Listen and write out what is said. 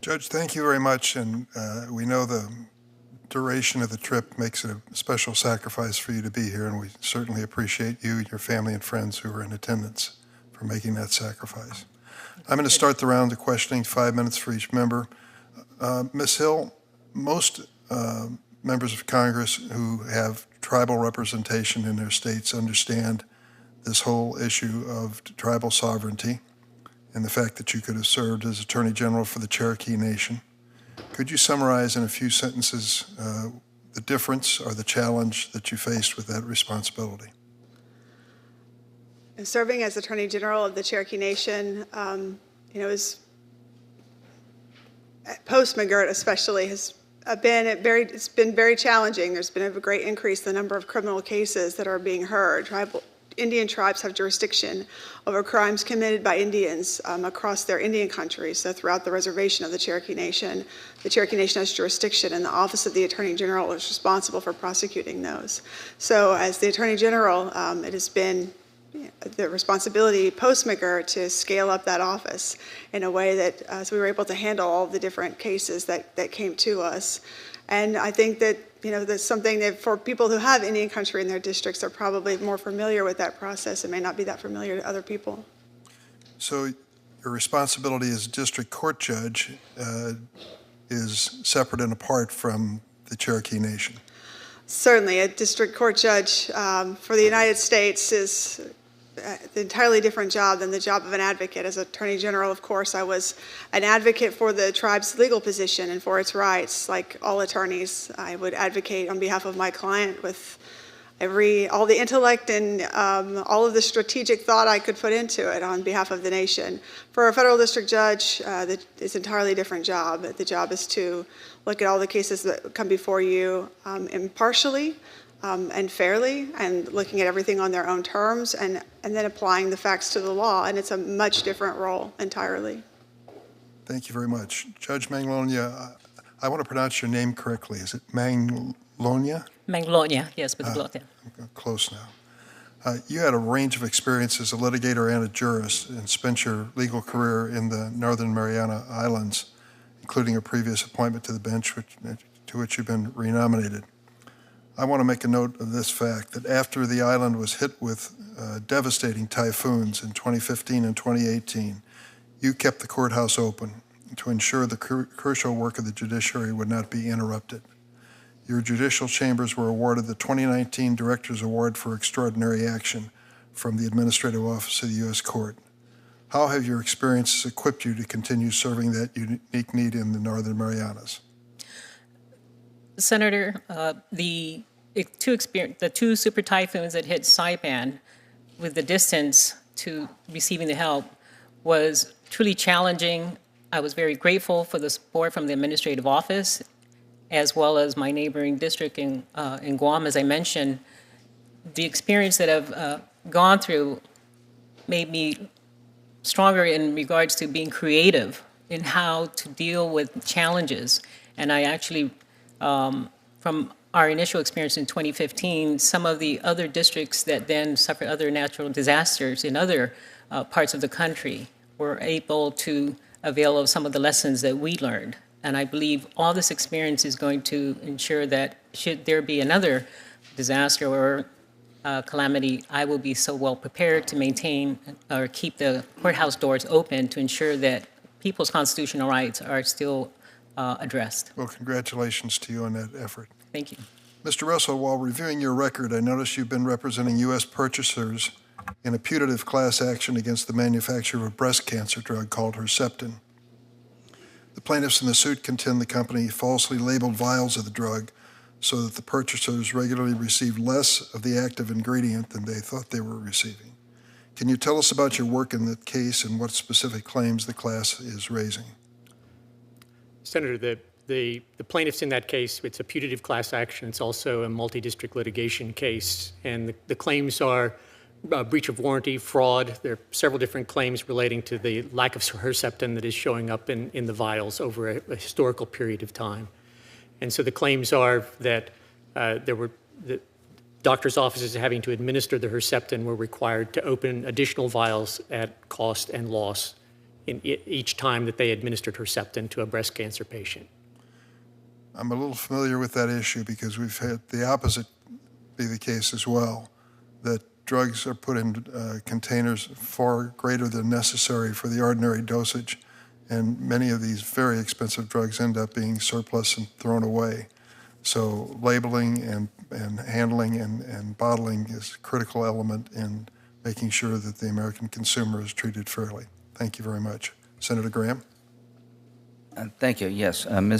Judge, thank you very much, and we know the duration of the trip makes it a special sacrifice for you to be here, and we certainly appreciate you, your family, and friends who are in attendance for making that sacrifice. I'm going to start the round of questioning, 5 minutes for each member. Ms. Hill, most members of Congress who have tribal representation in their states understand this whole issue of tribal sovereignty and the fact that you could have served as Attorney General for the Cherokee Nation. Could you summarize in a few sentences the difference or the challenge that you faced with that responsibility? Serving as Attorney General of the Cherokee Nation, is post-McGirt especially has it's been very challenging. There's been a great increase in the number of criminal cases that are being heard. Indian tribes have jurisdiction over crimes committed by Indians across their Indian country. So throughout the reservation of the Cherokee Nation has jurisdiction, and the Office of the Attorney General is responsible for prosecuting those. So as the Attorney General, it has been the responsibility post-McGirt to scale up that office in a way that so we were able to handle all the different cases that came to us. And I think that that's something that for people who have Indian country in their districts are probably more familiar with that process. It may not be that familiar to other people. So your responsibility as district court judge is separate and apart from the Cherokee Nation. Certainly, a district court judge for the United States is an entirely different job than the job of an advocate. As Attorney General, of course, I was an advocate for the tribe's legal position and for its rights. Like all attorneys, I would advocate on behalf of my client with all the intellect and all of the strategic thought I could put into it on behalf of the nation. For a federal district judge, it's an entirely different job. The job is to look at all the cases that come before you impartially and fairly, and looking at everything on their own terms, and then applying the facts to the law. And it's a much different role entirely. Thank you very much. Judge Manglonia, I want to pronounce your name correctly. Is it Manglonia? Manglonia, yes, with the glotia. Close now. You had a range of experience as a litigator and a jurist, and spent your legal career in the Northern Mariana Islands, including a previous appointment to the bench to which you've been renominated. I want to make a note of this fact, that after the island was hit with devastating typhoons in 2015 and 2018, you kept the courthouse open to ensure the crucial work of the judiciary would not be interrupted. Your judicial chambers were awarded the 2019 Director's Award for Extraordinary Action from the Administrative Office of the U.S. Court. How have your experiences equipped you to continue serving that unique need in the Northern Marianas? Senator, the two super typhoons that hit Saipan, with the distance to receiving the help, was truly challenging. I was very grateful for the support from the administrative office, as well as my neighboring district in Guam, as I mentioned. The experience that I've gone through made me stronger in regards to being creative in how to deal with challenges. And I actually, from our initial experience in 2015, some of the other districts that then suffered other natural disasters in other parts of the country were able to avail of some of the lessons that we learned. And I believe all this experience is going to ensure that should there be another disaster or calamity, I will be so well prepared to maintain or keep the courthouse doors open to ensure that people's constitutional rights are still addressed. Well, congratulations to you on that effort. Thank you. Mr. Russell, while reviewing your record, I noticed you've been representing U.S. purchasers in a putative class action against the manufacturer of a breast cancer drug called Herceptin. The plaintiffs in the suit contend the company falsely labeled vials of the drug so that the purchasers regularly received less of the active ingredient than they thought they were receiving. Can you tell us about your work in that case and what specific claims the class is raising? Senator, the plaintiffs in that case, it's a putative class action. It's also a multi-district litigation case. And the claims are breach of warranty, fraud. There are several different claims relating to the lack of Herceptin that is showing up in the vials over a historical period of time. And so the claims are that the doctors' offices having to administer the Herceptin were required to open additional vials at cost and loss each time that they administered Herceptin to a breast cancer patient. I'm a little familiar with that issue because we've had the opposite be the case as well, that drugs are put in containers far greater than necessary for the ordinary dosage, and many of these very expensive drugs end up being surplus and thrown away. So labeling and handling and bottling is a critical element in making sure that the American consumer is treated fairly. Thank you very much. Senator Graham? Thank you. Yes, Ms.